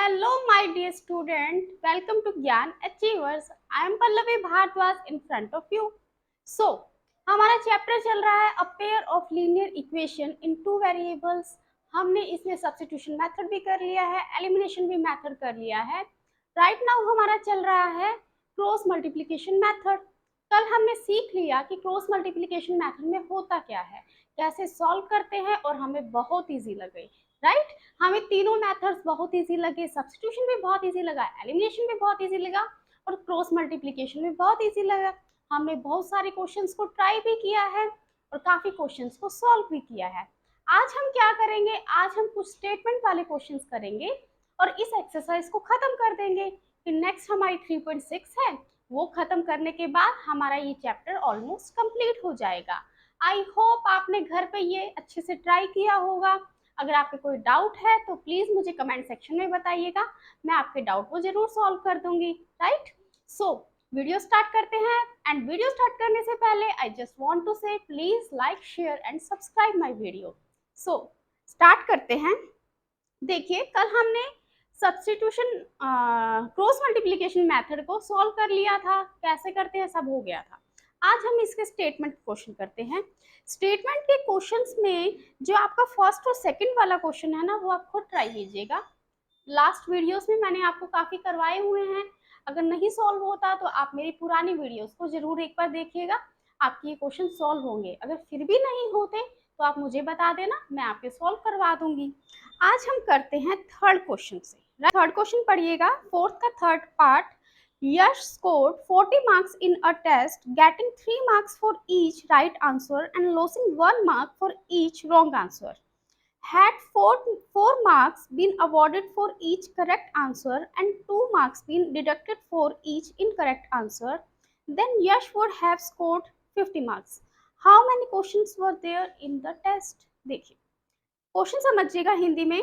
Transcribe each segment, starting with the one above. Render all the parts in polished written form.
Hello, my dear student. Welcome to Gyan Achievers. I am Pallavi Bhardwaj in front of you. So, हमारा chapter चल रहा है a pair of linear equation in two variables. हमने इसमें substitution method भी कर लिया है, एलिमिनेशन भी मेथड कर लिया है। राइट नाउ हमारा चल रहा है क्रॉस मल्टीप्लिकेशन मेथड। कल हमने सीख लिया कि क्रॉस मल्टीप्लिकेशन मेथड में होता क्या है, कैसे सॉल्व करते हैं और हमें बहुत ईजी लगे। राइट, हमें तीनों मेथड्स बहुत इजी लगे, सब्स्टिट्यूशन भी बहुत इजी लगा, एलिमिनेशन भी बहुत इजी लगा और क्रॉस मल्टीप्लिकेशन भी बहुत इजी लगा। हमने बहुत सारे क्वेश्चंस को ट्राई भी किया है और काफी क्वेश्चंस को सॉल्व भी किया है। आज हम क्या करेंगे, आज हम कुछ स्टेटमेंट वाले क्वेश्चंस करेंगे और इस एक्सरसाइज को खत्म कर देंगे। फिर नेक्स्ट हमारी 3.6 है, वो खत्म करने के बाद हमारा ये चैप्टर ऑलमोस्ट कंप्लीट हो जाएगा। आई होप आपने घर पे ये अच्छे से ट्राई किया होगा। अगर आपके कोई डाउट है तो प्लीज मुझे कमेंट सेक्शन में बताइएगा, मैं आपके डाउट को जरूर सॉल्व कर दूंगी। राइट, सो वीडियो स्टार्ट करते हैं। एंड वीडियो स्टार्ट करने से पहले आई जस्ट वांट टू से please like, share and subscribe my video. So start करते हैं। देखिए, कल हमने सब्स्टिट्यूशन क्रॉस मल्टीप्लिकेशन मेथड को सॉल्व कर लिया था, कैसे करते हैं सब हो गया था। आज हम इसके स्टेटमेंट क्वेश्चन करते हैं। स्टेटमेंट के क्वेश्चंस में जो आपका फर्स्ट और सेकंड वाला क्वेश्चन है ना, वो आप खुद ट्राई कीजिएगा। लास्ट वीडियोस में मैंने आपको काफी करवाए हुए हैं, अगर नहीं सॉल्व होता तो आप मेरी पुरानी वीडियोस को जरूर एक बार देखिएगा, आपके ये क्वेश्चन सॉल्व होंगे। अगर फिर भी नहीं होते तो आप मुझे बता देना, मैं आपके सॉल्व करवा दूंगी। आज हम करते हैं थर्ड क्वेश्चन से। थर्ड क्वेश्चन पढ़िएगा, फोर्थ का third part. Yash scored 40 marks in a test, getting 3 marks for each right answer and losing 1 mark for each wrong answer. Had four marks been awarded for each correct answer and 2 marks been deducted for each incorrect answer, then Yash would have scored 50 marks. How many questions were there in the test? देखिए, question समझिएगा हिंदी में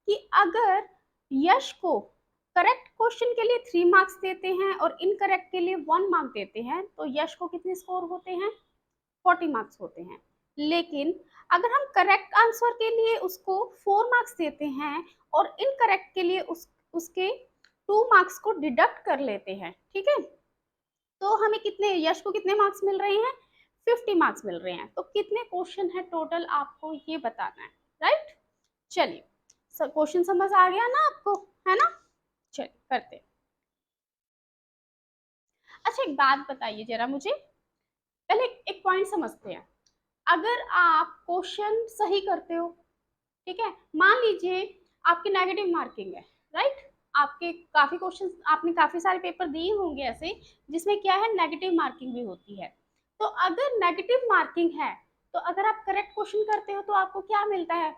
कि अगर यश को correct question के लिए 3 marks देते हैं और इनकरेक्ट के लिए 1 मार्क देते हैं तो यश को कितने स्कोर होते हैं, 40 मार्क्स होते हैं। लेकिन अगर हम करेक्ट आंसर के लिए उसको 4 मार्क्स देते हैं और इनकरेक्ट के लिए उसके 2 मार्क्स को डिडक्ट कर लेते हैं, ठीक है, तो हमें कितने, यश को कितने मार्क्स मिल रहे हैं, 50 मार्क्स मिल रहे हैं। तो कितने क्वेश्चन है टोटल आपको ये बताना है। राइट, चलिए, क्वेश्चन समझ आ गया ना आपको, है ना। चलिए करते हैं। अच्छा, एक बात बताइए जरा मुझे, पहले एक पॉइंट समझते हैं। अगर आप क्वेश्चन सही करते हो, ठीक है, मान लीजिए आपकी नेगेटिव मार्किंग है, राइट, आपके काफी क्वेश्चन, आपने काफी सारे पेपर दिए होंगे ऐसे जिसमें क्या है, नेगेटिव मार्किंग भी होती है। तो अगर नेगेटिव मार्किंग है तो अगर आप करेक्ट क्वेश्चन करते हो तो आपको क्या मिलता है,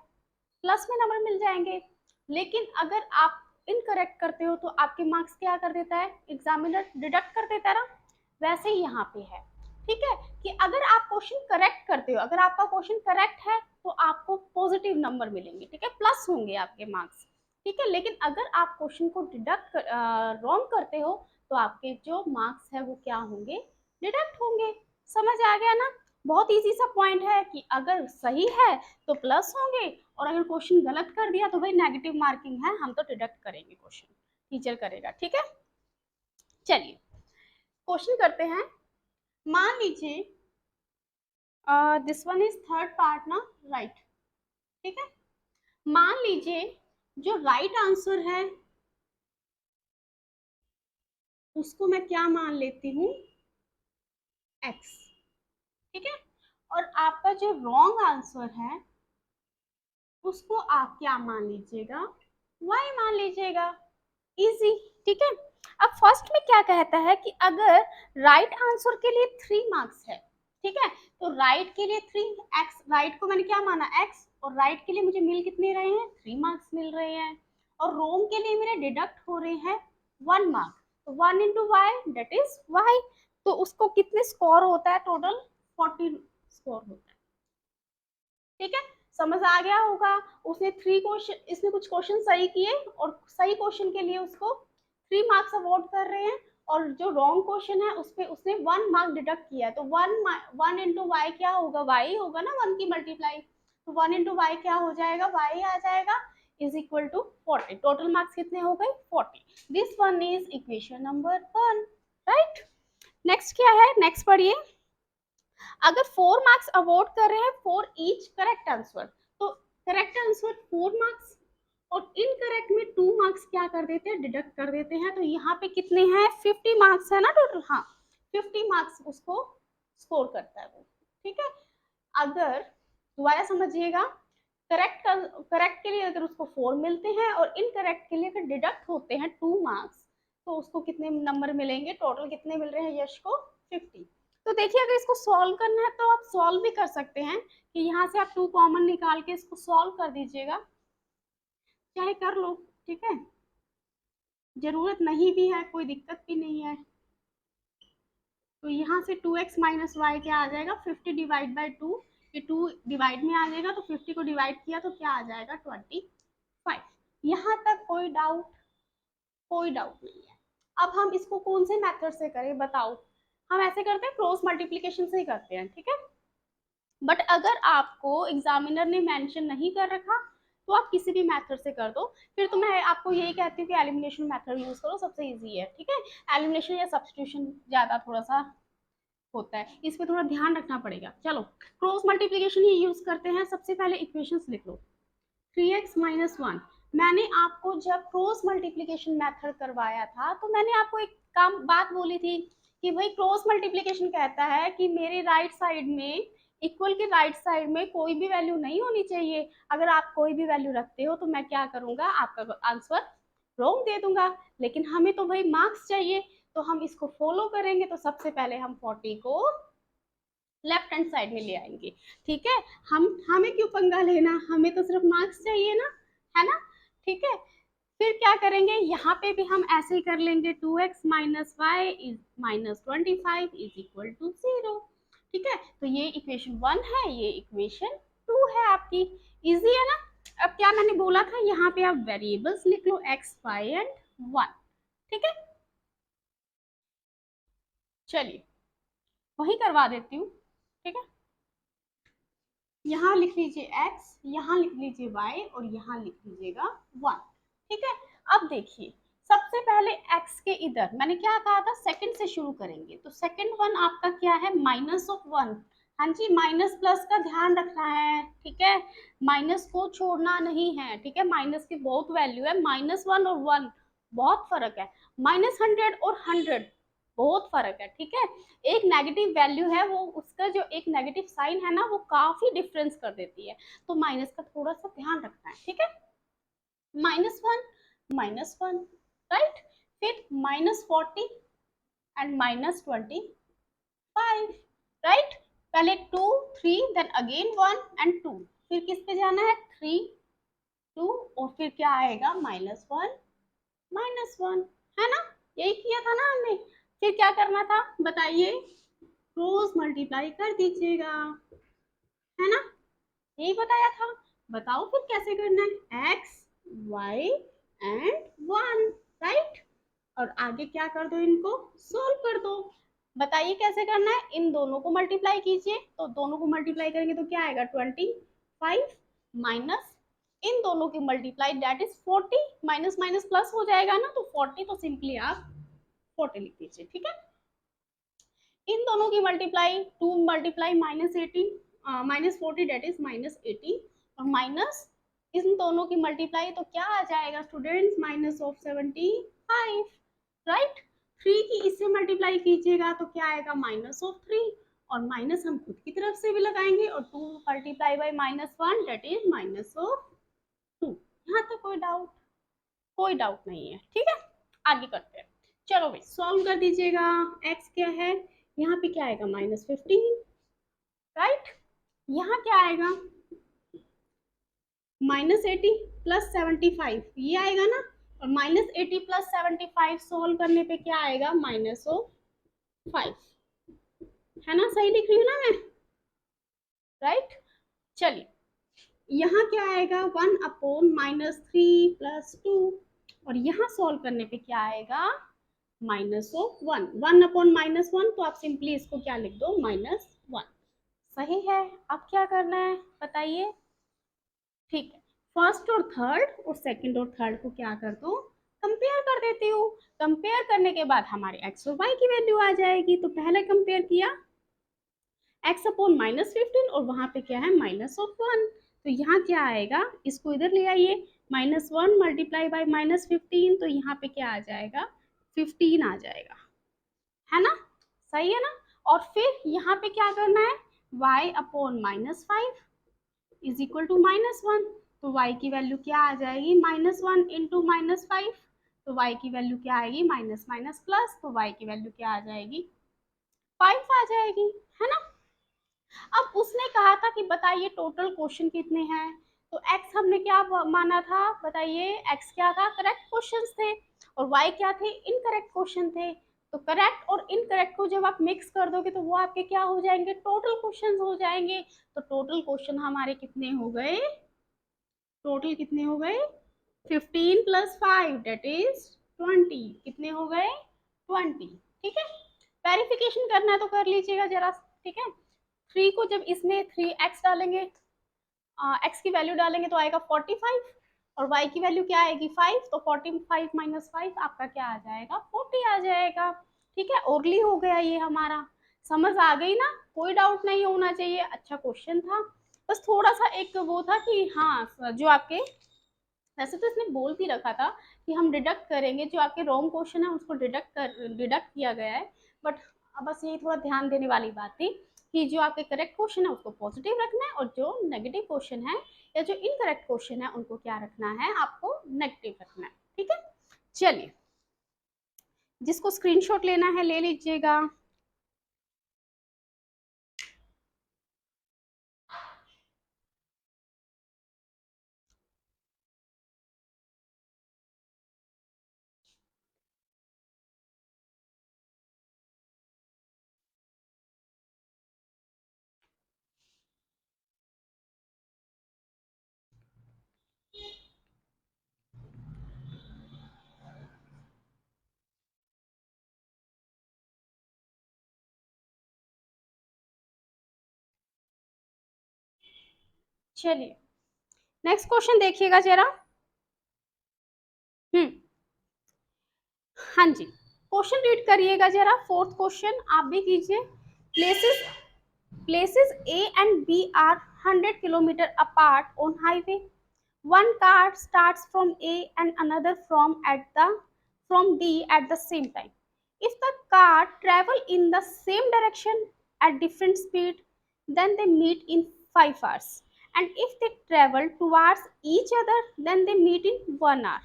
प्लस में नंबर मिल जाएंगे। लेकिन अगर आप इनकरेक्ट करते हो तो आपके मार्क्स क्या कर देता है, एग्जामिनर डिडक्ट कर देता है ना। वैसे ही यहाँ पे है, ठीक है, कि अगर आप क्वेश्चन करेक्ट करते हो, अगर आपका क्वेश्चन करेक्ट है तो आपको पॉजिटिव नंबर मिलेंगे, ठीक है, प्लस होंगे आपके मार्क्स, ठीक है। लेकिन अगर आप क्वेश्चन को डिडक्ट रॉन्ग करते हो तो आपके जो मार्क्स है वो क्या होंगे, डिडक्ट होंगे। समझ आ गया ना। बहुत इजी सा पॉइंट है कि अगर सही है तो प्लस होंगे और अगर क्वेश्चन गलत कर दिया तो भाई नेगेटिव मार्किंग है, हम तो डिडक्ट करेंगे, क्वेश्चन टीचर करेगा, ठीक है। चलिए क्वेश्चन करते हैं। मान लीजिए this one is third part ना, राइट, ठीक है। मान लीजिए जो राइट आंसर है उसको मैं क्या मान लेती हूँ, x, ठीक है, और आपका जो रॉन्ग आंसर है उसको आप क्या मान लीजिएगा, y मान लीजिएगा। इजी, ठीक है। अब फर्स्ट में क्या कहता है कि अगर राइट आंसर के लिए 3 मार्क्स है, ठीक है, तो राइट के लिए 3x, राइट को मैंने क्या माना x, और राइट के लिए मुझे मिल कितने रहे हैं, 3 मार्क्स मिल रहे हैं, और रॉन्ग के लिए मेरे डिडक्ट हो रहे हैं 1 मार्क। तो 1 into y that is y, तो उसको कितने स्कोर होता है, टोटल 40 स्कोर होता है, ठीक है। समझ आ गया होगा। उसने 3 क्वेश्चन, इसने कुछ क्वेश्चन सही किए और सही क्वेश्चन के लिए उसको 3 मार्क्स अवॉर्ड कर रहे हैं, और जो रॉन्ग क्वेश्चन है उस पे उसने 1 मार्क डिडक्ट किया है। तो 1 इंटू वाई क्या होगा, वाई होगा ना, 1 की मल्टीप्लाई, तो 1 इंटू वाई क्या हो जाएगा, वाई आ जाएगा। Is equal to 40। Total marks कितने हो गए 40। This one is equation number 1, right. Next क्या है, नेक्स्ट पढ़िए। अगर 4 मार्क्स अवॉर्ड कर रहे हैं फॉर ईच करेक्ट आंसर, तो करेक्ट आंसर 4 मार्क्स और इनकरेक्ट में 2 मार्क्स क्या कर देते हैं, डिडक्ट कर देते हैं। तो यहाँ पे कितने हैं 50 मार्क्स है ना टोटल, हाँ 50 मार्क्स उसको स्कोर करता है वो, ठीक है। अगर दोबारा समझिएगा, करेक्ट के लिए अगर उसको 4 मिलते हैं और इनकरेक्ट के लिए अगर डिडक्ट होते हैं 2 मार्क्स, तो उसको कितने नंबर मिलेंगे, टोटल कितने मिल रहे हैं यश को 50। तो देखिए अगर इसको सॉल्व करना है तो आप सॉल्व भी कर सकते हैं कि यहाँ से आप 2 कॉमन निकाल के इसको सॉल्व कर दीजिएगा, चाहे कर लो, ठीक है। जरूरत नहीं भी है, कोई दिक्कत भी नहीं है। तो यहाँ से 2x माइनस वाई क्या आ जाएगा 50 डिवाइड बाई 2, ये 2 डिवाइड में आ जाएगा तो 50 को डिवाइड किया तो क्या आ जाएगा 25। यहाँ तक कोई डाउट, कोई डाउट नहीं है। अब हम इसको कौन से मेथड से करें बताओ। हम ऐसे करते हैं क्रॉस मल्टीप्लिकेशन से ही करते हैं, ठीक है। बट अगर आपको एग्जामिनर ने मेंशन नहीं कर रखा तो आप किसी भी मेथड से कर दो। फिर तो मैं आपको यही कहती हूँ कि एलिमिनेशन मेथड यूज करो, सबसे इजी है, ठीक है। एलिमिनेशन या सब्स्टिट्यूशन ज्यादा थोड़ा सा होता है, इस पे थोड़ा ध्यान रखना पड़ेगा। चलो क्रॉस मल्टीप्लिकेशन ही यूज करते हैं। सबसे पहले इक्वेशंस लिख लो। 3x माइनस 1, मैंने आपको जब क्रॉस मल्टीप्लिकेशन मेथड करवाया था तो मैंने आपको एक काम बात बोली थी कि भाई क्रॉस मल्टीप्लिकेशन कहता है कि मेरे राइट साइड में इक्वल के राइट साइड में कोई भी वैल्यू नहीं होनी चाहिए। अगर आप कोई भी वैल्यू रखते हो तो मैं क्या करूंगा, आपका आंसर रॉन्ग दे दूंगा। लेकिन हमें तो भाई मार्क्स चाहिए, तो हम इसको फॉलो करेंगे। तो सबसे पहले हम 40 को लेफ्ट हैंड साइड में ले आएंगे, ठीक है। हमें क्यों पंगा लेना, हमें तो सिर्फ मार्क्स चाहिए ना, है ना, ठीक है। फिर क्या करेंगे, यहाँ पे भी हम ऐसे ही कर लेंगे 2x minus y is minus 25 is equal to 0, ठीक है। तो ये इक्वेशन 1 है, ये इक्वेशन 2 है आपकी। इजी है ना। अब क्या मैंने बोला था, यहाँ पे आप वेरिएबल्स लिख लो x, y एंड 1, ठीक है। चलिए वही करवा देती हूँ, ठीक है। यहाँ लिख लीजिए x, यहाँ लिख लीजिए y और यहाँ लिख लीजिएगा 1, ठीक है। अब देखिए सबसे पहले x के इधर मैंने क्या कहा था, सेकंड से शुरू करेंगे। तो सेकंड वन आपका क्या है माइनस ऑफ 1, हाँ जी, माइनस प्लस का ध्यान रखना है, ठीक है। माइनस को छोड़ना नहीं है, ठीक है। माइनस की बहुत वैल्यू है, -1 और 1 बहुत फर्क है। -100 और 100 बहुत फर्क है, ठीक है। एक नेगेटिव वैल्यू है, वो उसका जो एक नेगेटिव साइन है ना वो काफी डिफरेंस कर देती है। तो माइनस का थोड़ा सा ध्यान रखना है, ठीक है। -1 राइट। फिर -40 एंड -25, राइट। पहले 2 3 देन अगेन 1 एंड 2, फिर किस पे जाना है 3 2 और फिर क्या आएगा -1 है ना। यही किया था ना हमने। फिर क्या करना था बताइए, क्रॉस मल्टीप्लाई कर दीजिएगा, है ना, यही बताया था। बताओ फिर कैसे करना है, x y एंड 1, राइट। और आगे क्या कर दो, इनको सोल्व कर दो। बताइए कैसे करना है, इन दोनों को मल्टीप्लाई कीजिए। तो दोनों को मल्टीप्लाई करेंगे तो क्या आएगा 25 माइनस इन दोनों की multiply that is 40, minus minus plus हो जाएगा ना, तो 40 तो सिंपली आप 40 लिख दीजिए, ठीक है। इन दोनों की मल्टीप्लाई 2 मल्टीप्लाई -18 -40 डेट इज -18 और माइनस इन दोनों की मल्टीप्लाई तो क्या आ जाएगा स्टूडेंट्स -75, राइट। 3 की इससे मल्टीप्लाई कीजिएगा तो क्या आएगा -3 और माइनस हम खुद की तरफ से भी लगाएंगे और 2 मल्टीप्लाई बाई -1 डेट इज -2। यहाँ तक कोई डाउट, कोई डाउट नहीं है, ठीक है। आगे करते हैं, चलो भाई सॉल्व कर दीजिएगा। x क्या है, यहाँ पे क्या आएगा -15, राइट। यहाँ क्या आएगा -80 प्लस 75, ये आएगा ना। और -80 प्लस 75 सोल्व करने पे क्या आएगा -5, है ना, सही लिख रही हूँ ना मैं, राइट। चलिए यहाँ क्या आएगा 1/-3 प्लस 2 और यहाँ सोल्व करने पे क्या आएगा -1, 1/-1, तो आप सिंपली इसको क्या लिख दो -1, सही है। अब क्या करना है बताइए, ठीक है। फर्स्ट और थर्ड और सेकंड और थर्ड को क्या कर दो, कंपेयर कर देती हूँ। कंपेयर करने के बाद हमारे एक्स और वाई की वैल्यू आ जाएगी। तो पहले कंपेयर किया x अपॉन -15 और वहां पे क्या है -1। तो यहाँ क्या आएगा, इसको इधर ले आइए, -1 मल्टीप्लाई बाई -15, तो यहाँ पे क्या आ जाएगा 15 आ जाएगा, है ना, सही है ना। और फिर यहाँ पे क्या करना है, y upon -5 is equal to -1। तो y की वैल्यू क्या आ जाएगी, -1 इंटू -5। तो y की वैल्यू क्या आएगी, माइनस माइनस प्लस, तो y की वैल्यू क्या आ जाएगी, 5 आ जाएगी, है ना। अब उसने कहा था कि बताइए टोटल क्वेश्चन कितने हैं। तो x हमने क्या माना था, बताइए x क्या था, करेक्ट क्वेश्चंस थे, और y क्या थे, इनकरेक्ट क्वेश्चन थे। तो करेक्ट और इनकरेक्ट को जब आप मिक्स कर दोगे तो वो आपके क्या हो जाएंगे, टोटल क्वेश्चंस हो जाएंगे। तो टोटल क्वेश्चन हमारे कितने हो गए, टोटल कितने हो गए, 15 प्लस 5 डेट इज 20। कितने हो गए, 20। ठीक है, वेरिफिकेशन करना है तो कर लीजिएगा जरा, ठीक है। 3 को जब इसमें 3x डालेंगे, x की वैल्यू डालेंगे तो आएगा 45, और y की वैल्यू क्या आएगी 5, तो 45 माइनस 5 आपका क्या आ जाएगा, 40 आ जाएगा। ठीक है, ओरली हो गया ये हमारा, समझ आ गई ना, कोई डाउट नहीं होना चाहिए। अच्छा क्वेश्चन था, बस थोड़ा सा एक वो था कि हाँ जो आपके, वैसे तो इसने बोल भी रखा था कि हम डिडक्ट करेंगे, जो आपके रॉन्ग क्वेश्चन है उसको डिडक्ट किया गया है, बट बस यही थोड़ा ध्यान देने वाली बात थी कि जो आपके करेक्ट क्वेश्चन है उसको पॉजिटिव रखना है, और जो नेगेटिव क्वेश्चन है या जो इनकरेक्ट क्वेश्चन है उनको क्या रखना है, आपको नेगेटिव रखना है। ठीक है, चलिए, जिसको स्क्रीनशॉट लेना है ले लीजिएगा। चलिए नेक्स्ट क्वेश्चन देखिएगा जरा। हाँ जी, क्वेश्चन रीड करिएगा जरा, फोर्थ क्वेश्चन आप भी कीजिए। Places Places A and B are 100 km apart on highway. One car starts from A and another from B at the same time. If the car travel in the same direction at different speed, then they meet in 5 hours. And if they travel towards each other, then they meet in 1 hour.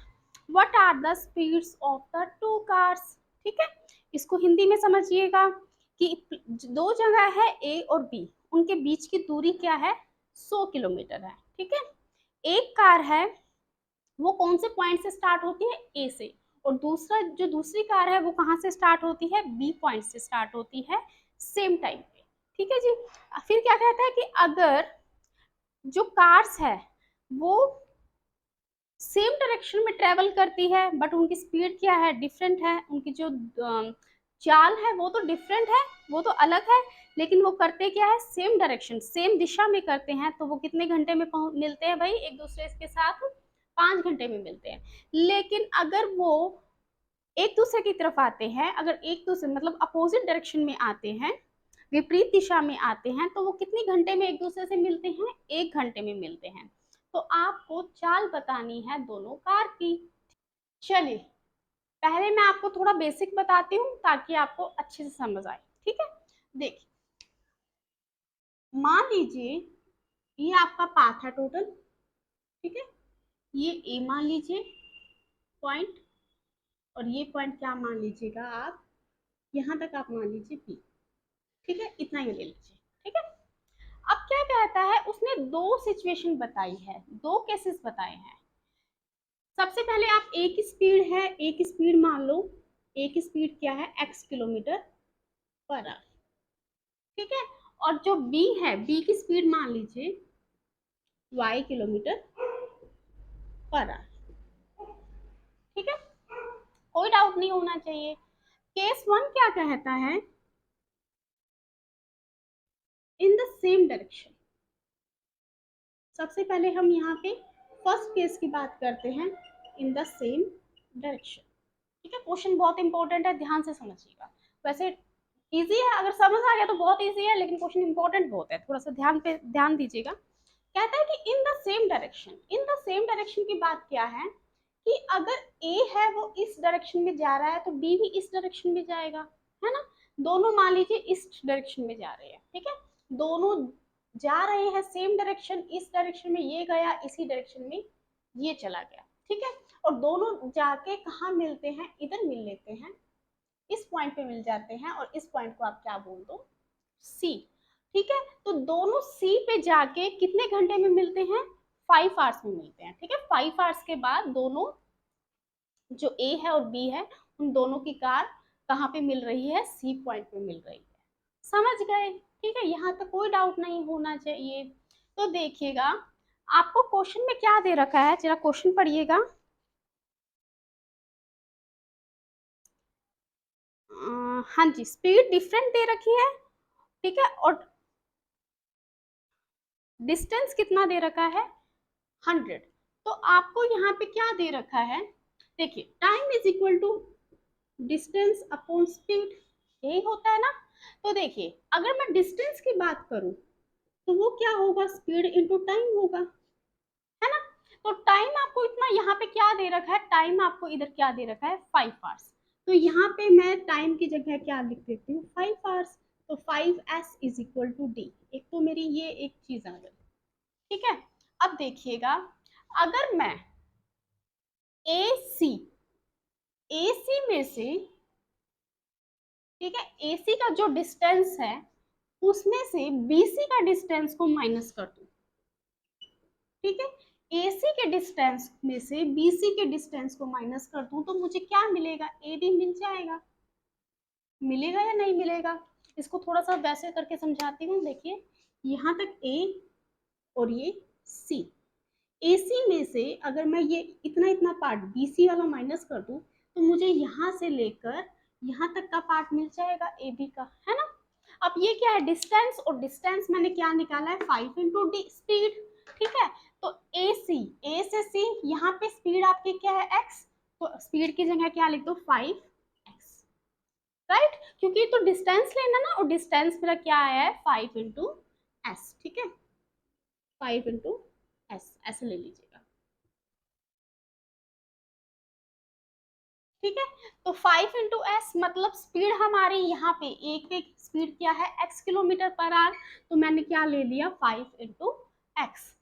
What are the speeds of the two cars? ठीक है, इसको हिंदी में समझिएगा कि दो जगह है ए और बी, उनके बीच की दूरी क्या है, 100 किलोमीटर है। ठीक है, एक कार है वो कौन से पॉइंट से स्टार्ट होती है, ए से, और दूसरी कार है वो कहाँ से स्टार्ट होती है, बी पॉइंट से स्टार्ट होती है सेम टाइम पे। ठीक है जी, फिर क्या कहता है कि अगर जो कार्स है वो सेम डायरेक्शन में ट्रेवल करती है बट उनकी स्पीड क्या है, डिफरेंट है, उनकी जो चाल है वो तो डिफरेंट है, वो तो अलग है, लेकिन वो करते क्या है, सेम डायरेक्शन सेम दिशा में करते हैं, तो वो कितने घंटे में मिलते हैं भाई एक दूसरे के साथ, 5 घंटे में मिलते हैं। लेकिन अगर वो एक दूसरे की तरफ आते हैं, अगर एक दूसरे मतलब अपोजिट डायरेक्शन में आते हैं, विपरीत दिशा में आते हैं, तो वो कितने घंटे में एक दूसरे से मिलते हैं, 1 घंटे में मिलते हैं। तो आपको चाल बतानी है दोनों कार की। चलिए पहले मैं आपको थोड़ा बेसिक बताती हूँ ताकि आपको अच्छे से समझ आए। ठीक है, देखिए, मान लीजिए ये आपका पाथ है टोटल, ठीक है, ये ए मान लीजिए पॉइंट, और ये पॉइंट क्या मान लीजिएगा आप, यहाँ तक आप मान लीजिए बी। ठीक है, इतना ही ले लीजिए। ठीक है, अब क्या कहता है, उसने दो सिचुएशन बताई है, दो केसेस बताए हैं। सबसे पहले आप ए की स्पीड है, ए की स्पीड मान लो, ए की स्पीड क्या है, x किलोमीटर पर आवर। ठीक है, और जो बी है, बी की स्पीड मान लीजिए y किलोमीटर पर आवर। ठीक है, कोई डाउट नहीं होना चाहिए। केस वन क्या कहता है, इन द सेम डायरेक्शन। सबसे पहले हम यहाँ पे फर्स्ट केस की बात करते हैं, इन द सेम डायरेक्शन। ठीक है, क्वेश्चन बहुत इंपॉर्टेंट है, ध्यान से समझिएगा। वैसे इजी है, अगर समझ आ गया तो बहुत इजी है, लेकिन क्वेश्चन इंपॉर्टेंट बहुत है, थोड़ा सा ध्यान दीजिएगा। कहता है कि in the same direction, in the same direction की बात क्या है कि अगर ए है वो इस डायरेक्शन में जा रहा है तो बी भी इस डायरेक्शन में जाएगा, है ना। दोनों मान लीजिए इस डायरेक्शन में जा रहे हैं, ठीक है, दोनों जा रहे हैं सेम डायरेक्शन, इस डायरेक्शन में ये गया, इसी डायरेक्शन में ये चला गया, ठीक है। और दोनों जाके कहाँ मिलते हैं, इधर मिल लेते हैं, इस पॉइंट पे मिल जाते हैं, और इस पॉइंट को आप क्या बोल दो, सी। ठीक है, तो दोनों सी पे जाके कितने घंटे में मिलते हैं, 5 आवर्स में मिलते हैं, ठीक है। 5 आवर्स के बाद दोनों, जो ए है और बी है, उन दोनों की कार कहाँ पे मिल रही है, सी पॉइंट पे मिल रही है। समझ गए, ठीक है, यहाँ तक कोई डाउट नहीं होना चाहिए। तो देखिएगा, आपको क्वेश्चन में क्या दे रखा है, जरा क्वेश्चन पढ़िएगा। हाँ जी, स्पीड डिफरेंट दे रखी है, ठीक है, और डिस्टेंस कितना दे रखा है, 100। तो आपको यहाँ पे क्या दे रखा है, देखिए, time is equal to distance upon speed, यही होता है ना। तो देखिए, अगर मैं डिस्टेंस की बात करूं तो वो क्या होगा, स्पीड इंटू टाइम होगा, है ना। तो टाइम आपको इतना यहाँ पे क्या दे रखा है, टाइम आपको इधर क्या दे रखा है, 5 आवर्स। तो यहाँ पे मैं टाइम की जगह क्या लिख देती हूँ, 5 आवर्स। तो 5s is equal to D, एक तो मेरी ये एक चीज आ गई, ठीक है। अब देखिएगा, अगर मैं ए सी, ए सी में से, ठीक है, ए सी का जो डिस्टेंस है उसमें से बी सी का डिस्टेंस को माइनस कर दूं, ठीक है, AC के डिस्टेंस में से BC के डिस्टेंस को माइनस कर दूं तो मुझे क्या मिलेगा, AB मिल जाएगा, मिलेगा या नहीं मिलेगा। इसको थोड़ा सा वैसे करके समझाती हूँ, देखिए, यहाँ तक A और ये C, AC में से अगर मैं ये इतना इतना पार्ट BC वाला माइनस कर दूं तो मुझे यहाँ से लेकर यहाँ तक का पार्ट मिल जाएगा AB का, है ना। अब ये क्या है, डिस्टेंस, और डिस्टेंस मैंने क्या निकाला है, 5 इंटू डी स्पीड, ठीक है। तो ए सी, ए से सी, यहाँ पे स्पीड आपकी क्या है, एक्स, तो स्पीड की जगह क्या लिख दो, 5x, राइट, क्योंकि तो डिस्टेंस लेना ना, और डिस्टेंस मेरा क्या है, 5 इंटू एस, ठीक है, 5 इंटू एस, ऐसे ले लीजिएगा, ठीक है। तो 5 इंटू एस मतलब स्पीड हमारी यहाँ पे एक एक स्पीड क्या है, x किलोमीटर पर आवर, तो मैंने क्या ले लिया, 5 इंटू एक्स।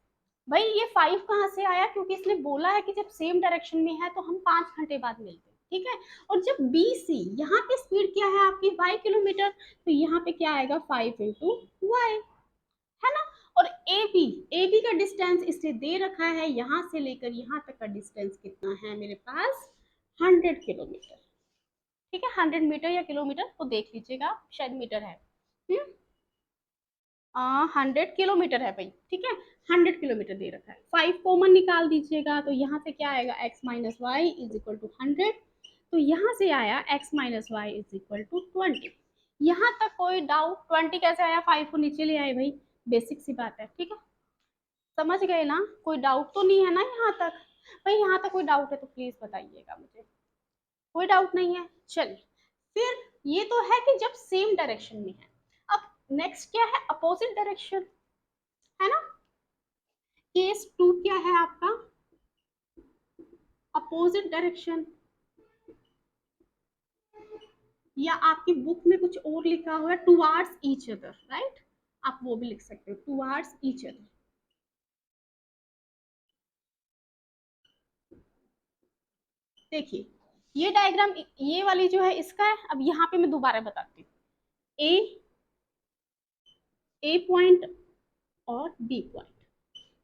भाई ये 5 कहाँ से आया, क्योंकि इसने बोला है कि जब सेम डायरेक्शन में है तो हम 5 घंटे बाद मिलते हैं, ठीक है। और जब बी सी, यहाँ पे स्पीड क्या है आपकी, y किलोमीटर, तो यहाँ पे क्या आएगा, 5 इंटू वाई, है ना। और ए बी का डिस्टेंस इससे दे रखा है, यहाँ से लेकर यहाँ तक का डिस्टेंस कितना है मेरे पास, 100 किलोमीटर, ठीक है। 100 मीटर या किलोमीटर तो देख लीजिएगा, शायद मीटर है, 100 किलोमीटर है भाई, ठीक है, 100 किलोमीटर दे रखा है। 5 कॉमन निकाल दीजिएगा, तो यहाँ से क्या आएगा, x minus y is equal to 100, तो यहाँ से आया x minus y is equal to 20। यहाँ तक कोई डाउट, 20 कैसे आया, 5 को नीचे ले आए भाई, बेसिक सी बात है, ठीक है, समझ गए ना, कोई डाउट तो नहीं है ना यहाँ तक। भाई यहाँ तक कोई डाउट है तो प्लीज बताइएगा मुझे, कोई डाउट नहीं है, चलिए। फिर ये तो है कि जब सेम डायरेक्शन में है, अब नेक्स्ट क्या है, अपोजिट डायरेक्शन, है ना। केस 2 क्या है आपका, अपोजिट डायरेक्शन, या आपकी बुक में कुछ और लिखा हुआ है, टुवार्ड्स ईच अदर, राइट, आप वो भी लिख सकते हो, टुवार्ड्स ईच अदर। देखिए, ये डायग्राम, ये वाली जो है इसका है, अब यहाँ पे मैं दोबारा बताती हूँ, ए, ए पॉइंट और बी पॉइंट,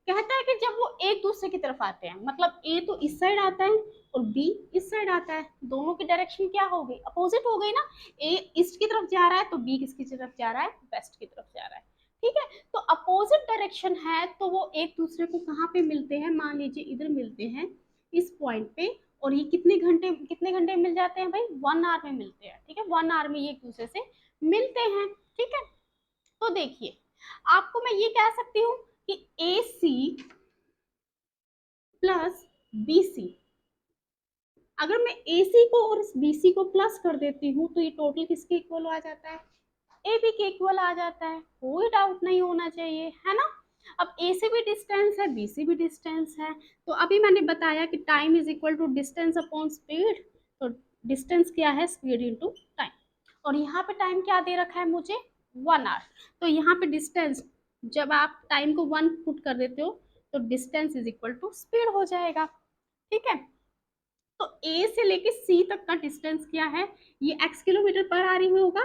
कहता है कि जब वो एक दूसरे की तरफ आते हैं, मतलब ए तो इस साइड आता है और बी इस साइड आता है, दोनों की डायरेक्शन क्या हो गई, अपोजिट हो गई ना। ए ईस्ट की तरफ जा रहा है तो बी किसकी तरफ जा रहा है, वेस्ट की तरफ जा रहा है, ठीक है। तो अपोजिट डायरेक्शन है तो वो एक दूसरे को कहाँ पे मिलते हैं, मान लीजिए इधर मिलते हैं इस पॉइंट पे, और ये कितने घंटे मिल जाते हैं भाई, 1 आवर में मिलते हैं, ठीक है, 1 आवर में ये एक दूसरे से मिलते हैं, ठीक है। तो देखिए, आपको मैं ये कह सकती हूँ कि ए सी प्लस BC। अगर मैं AC को और BC को प्लस कर देती हूँ तो ये टोटल किसके इक्वल आ जाता है? AB के इक्वल आ जाता है, कोई डाउट नहीं होना चाहिए, है ना। अब AC भी डिस्टेंस है, BC भी डिस्टेंस है, तो अभी मैंने बताया कि time is equal to distance upon speed. तो डिस्टेंस क्या है? Speed into time. और यहाँ पे टाइम क्या दे रखा है मुझे? 1 आवर। तो यहाँ पे डिस्टेंस, जब आप टाइम को 1 पुट कर देते हो तो distance is equal to speed हो जाएगा, ठीक है। तो A से लेके C तक का डिस्टेंस क्या है? ये x किलोमीटर पर आवर में होगा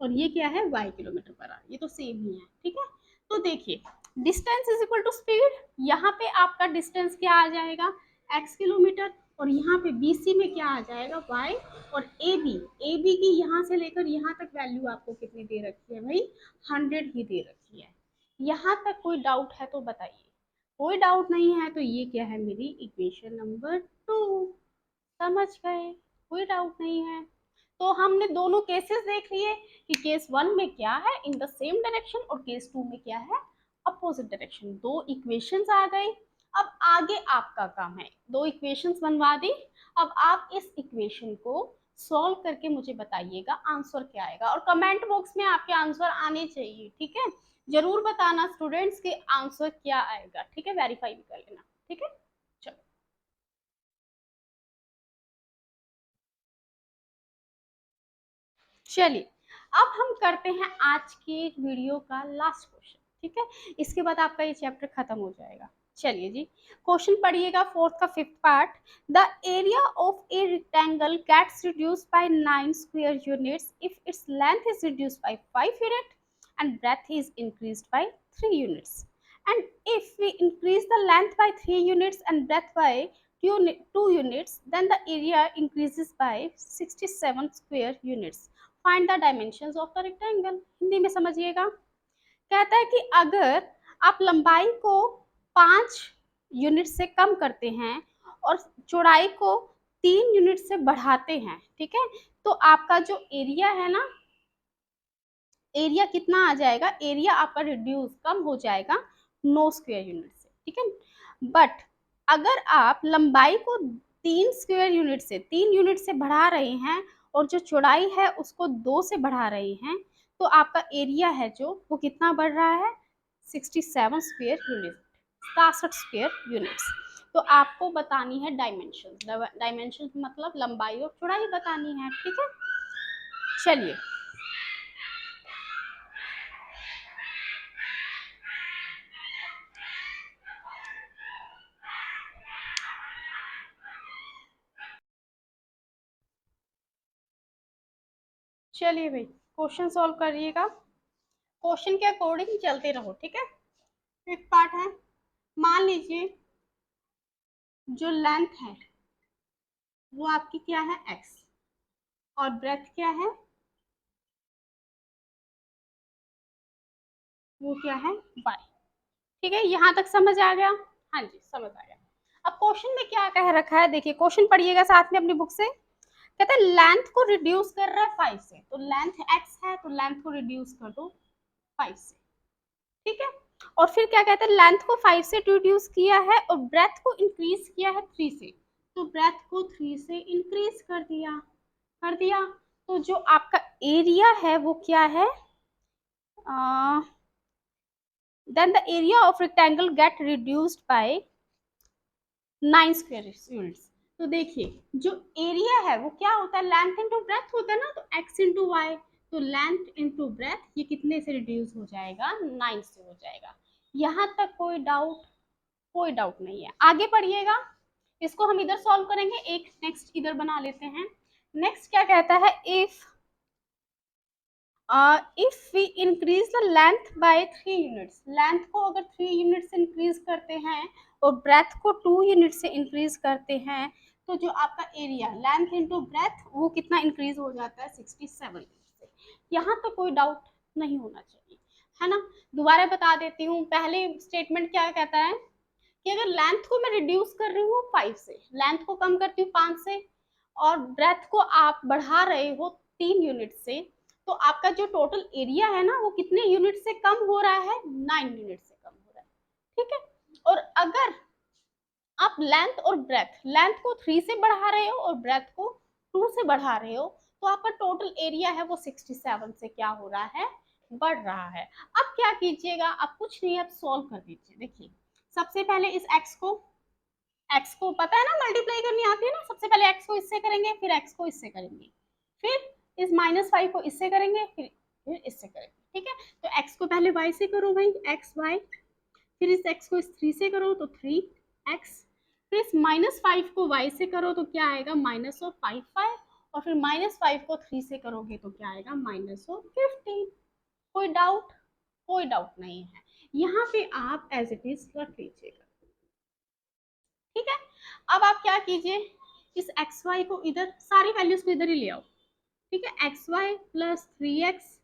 और ये क्या है? y kilometre per hour. ये तो सेम ही है, ठीक है। तो देखिए, distance is equal to speed. यहाँ पे आपका डिस्टेंस क्या आ जाएगा? x kilometre. और यहाँ पे BC में क्या आ जाएगा? y। और AB की यहाँ से लेकर यहाँ तक वैल्यू आपको कितनी दे रखी है भाई? 100 ही दे रखी है। यहाँ तक कोई डाउट है तो बताइए। कोई डाउट नहीं है तो ये क्या है? मेरी इक्वेशन नंबर 2। समझ गए? कोई डाउट नहीं है। तो हमने दोनों केसेस देख लिए कि केस 1 में क्या है? इन द सेम डायरेक्शन, और केस 2 में क्या है? Opposite direction. दो इक्वेशंस आ गई। अब आगे आपका काम है, दो इक्वेशंस बनवा दी। अब आप इस इक्वेशन को सॉल्व करके मुझे बताइएगा आंसर क्या आएगा, और कमेंट बॉक्स में आपके आंसर आने चाहिए, ठीक है। जरूर बताना स्टूडेंट्स के आंसर क्या आएगा, ठीक है। वेरीफाई भी कर लेना, ठीक है। चलो, चलिए अब हम करते हैं आज के वीडियो का लास्ट क्वेश्चन, ठीक है। इसके बाद आपका ये चैप्टर खत्म हो जाएगा। चलिए जी, क्वेश्चन पढ़िएगा, फोर्थ का 5th part. The area of a rectangle gets reduced by 9 square units if it's length is reduced by 5 unit and breadth is increased by 3 units. And if we increase the length by 3 units and breadth by 2 units, then the area increases by 67 square units. Find the dimensions of the rectangle. Hindi में समझिएगा। कहता है कि अगर आप लंबाई को 5 unit से कम करते हैं और चौड़ाई को 3 यूनिट से बढ़ाते हैं, ठीक है, तो आपका जो एरिया है ना, एरिया कितना आ जाएगा? एरिया आपका रिड्यूस, कम हो जाएगा 9 स्क्वायर यूनिट से, ठीक है। बट अगर आप लंबाई को 3 यूनिट से बढ़ा रहे हैं और जो चौड़ाई है उसको 2 से बढ़ा रहे हैं, तो आपका एरिया है जो वो कितना बढ़ रहा है? 67 स्क्वायर यूनिट, 67 स्क्वायर यूनिट्स। तो आपको बतानी है डायमेंशन। डायमेंशन मतलब लंबाई और चौड़ाई बतानी है, ठीक है। चलिए, चलिए भाई, क्वेश्चन सॉल्व करिएगा। क्वेश्चन के अकॉर्डिंग चलते रहो, ठीक है। फिफ्थ पार्ट है, मान लीजिए जो लेंथ है वो आपकी क्या है? x, और ब्रेथ क्या है? वो क्या है? y, ठीक है। यहाँ तक समझ आ गया? हाँ जी, समझ आ गया। अब क्वेश्चन में क्या कह रखा है, देखिए क्वेश्चन पढ़िएगा साथ में अपनी बुक से। कहते हैं लेंथ को रिड्यूस कर रहा है 5 से, तो लेंथ x है तो लेंथ को रिड्यूस कर दो 5 से, ठीक है। और फिर क्या कहते हैं, लेंथ को 5 से रिड्यूस किया है और ब्रेथ को इंक्रीज किया है 3 से, तो ब्रेथ को 3 से इंक्रीज कर दिया। तो जो आपका एरिया है वो क्या है? Then the area of rectangle get reduced by 9 square units. तो देखिए जो एरिया है वो क्या होता है? लेंथ इंटू ब्रेथ होता है ना, तो x इंटू वाई। तो लेंथ इंटू ब्रेथ ये कितने से रिड्यूस हो जाएगा? 9 से हो जाएगा। यहाँ तक कोई डाउट? कोई डाउट नहीं है। आगे पढ़िएगा, इसको हम इधर सॉल्व करेंगे, एक नेक्स्ट इधर बना लेते हैं। नेक्स्ट क्या कहता है? If we increase the length by 3 units, length को अगर 3 यूनिट से इंक्रीज करते हैं और ब्रेथ को 2 यूनिट से इंक्रीज करते हैं, तो जो आपका एरिया लेंथ इंटू ब्रेथ वो कितना इंक्रीज हो जाता है? 67 से। यहाँ तो कोई डाउट नहीं होना चाहिए, है ना। दोबारा बता देती हूँ, पहले स्टेटमेंट क्या कहता है कि अगर लेंथ को मैं रिड्यूस कर रही हूँ 5 से, लेंथ को कम करती हूँ 5 से, और ब्रेथ को आप बढ़ा रहे हो 3 यूनिट से, तो आपका जो टोटल एरिया है ना वो कितने यूनिट से कम हो रहा है? 9 यूनिट से कम हो रहा है, ठीक है। और अगर आप लेंथ और ब्रेथ, लेंथ को 3 से बढ़ा रहे हो और ब्रेथ को 2 से बढ़ा रहे हो, तो आपका टोटल एरिया है वो 67 से क्या हो रहा है, बढ़ रहा है। अब क्या कीजिएगा, आप कुछ नहीं, आप सॉल्व कर दीजिए। देखिए सबसे पहले इस एक्स को पता है ना मल्टीप्लाई करनी आती है ना, सबसे पहले एक्स को इससे करेंगे, फिर एक्स को इससे करेंगे, फिर इस -5 को इससे करेंगे, फिर इससे करेंगे, ठीक है। तो एक्स को पहले वाई से करो भाई, एक्स वाई, फिर इस एक्स को इस 3 से करो तो 3x, फिर इस -5 को y से करो तो क्या आएगा, -5, और फिर -5 को 3 से करोगे तो क्या आएगा, -15। कोई डाउट, कोई डाउट नहीं है, यहाँ पे आप एज इट इज रख लीजिएगा, ठीक है। अब आप क्या कीजिए, इस एक्स वाई को इधर, सारी वैल्यूज को इधर ही ले आओ, ठीक है। X y plus 3x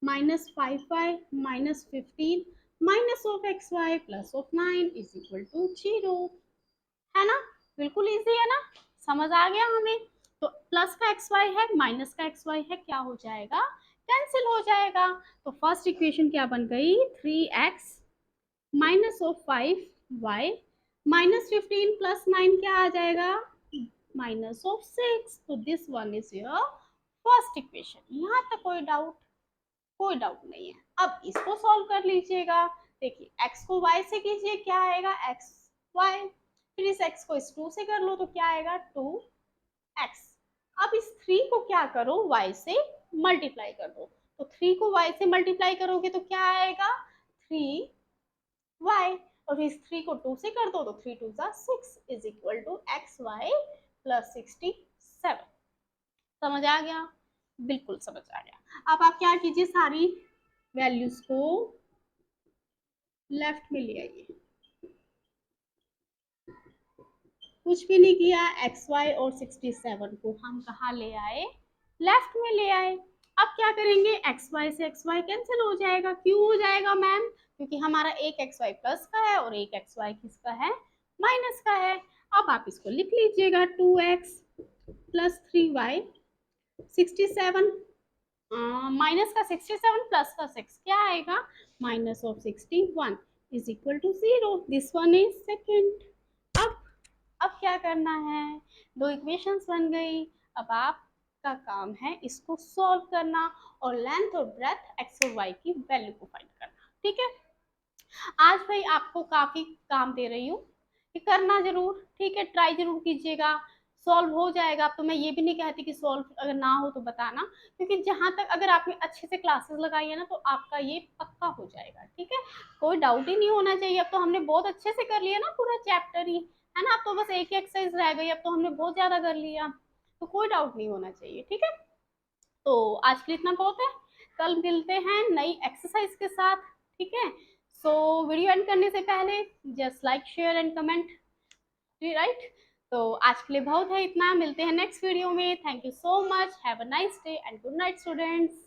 -5y -15 minus of x y plus of 9 is equal to 0, है ना, बिल्कुल इजी है ना, समझ आ गया हमें। तो प्लस का एक्स वाई है, माइनस का एक्स वाई है, क्या हो जाएगा, कैंसिल हो जाएगा। तो फर्स्ट इक्वेशन क्या बन गई, 3x minus of 5y -15 plus 9 क्या आ जाएगा, -6। तो this one is your first equation. यहाँ तक कोई डाउट, कोई डाउट नहीं है। अब इसको सॉल्व कर लीजिएगा। देखिए x को y से कीजिए, क्या आएगा, x y, फिर इस x को इस 2 से कर लो तो क्या आएगा, 2x। अब इस 3 को क्या करो, y से मल्टीप्लाई कर दो, तो 3 को y से मल्टीप्लाई करोगे तो क्या आएगा, 3y, और इस 3 को 2 से कर दो तो 3 2 6 is equal to x y plus 67। समझ आ गया, बिल्कुल समझ आ गया। अब आप क्या कीजिए, सारी वैल्यूज को लेफ्ट में ले आइए, कुछ भी नहीं किया, एक्स वाई और 67 को हम कहाँ ले आए, लेफ्ट में ले आए। अब क्या करेंगे, एक्स वाई से एक्स वाई कैंसिल हो जाएगा, क्यों हो जाएगा मैम, क्योंकि हमारा एक एक्स वाई प्लस का है और एक एक्स वाई किसका है, माइनस का है। अब आप इसको लिख लीजिएगा, 2x प्लस 3y 67 माइनस का 67 प्लस का 6 क्या आएगा, minus of 61 is equal to 0। This one is second. अब क्या करना है, दो इक्वेशंस बन गई। अब आपका काम है इसको सॉल्व करना और लेंथ और ब्रेथ एक्स और वाई की वैल्यू को फाइंड करना, ठीक है। आज भाई आपको काफी काम दे रही हूँ, ये करना जरूर, ठीक है, ट्राई जरूर कीजिएगा, सॉल्व हो जाएगा। अब तो मैं ये भी नहीं कहती कि सॉल्व अगर ना हो तो बताना, क्योंकि जहां तक अगर आपने अच्छे से क्लासेस लगाई है ना तो आपका ये पक्का हो जाएगा, ठीक है, कोई डाउट ही नहीं होना चाहिए। अब तो हमने बहुत अच्छे से कर लिया ना पूरा चैप्टर ही, है ना, अब तो बस एक ही एक्सरसाइज रह गई, अब तो हमने बहुत ज्यादा कर लिया, तो कोई डाउट नहीं होना चाहिए, ठीक है। तो आज के लिए इतना बहुत है, कल मिलते हैं नई एक्सरसाइज के साथ, ठीक है। सो वीडियो एंड करने से पहले just like share and comment, right. तो आज के लिए बहुत है इतना, मिलते हैं नेक्स्ट वीडियो में। Thank you so much, have a nice day and good night students.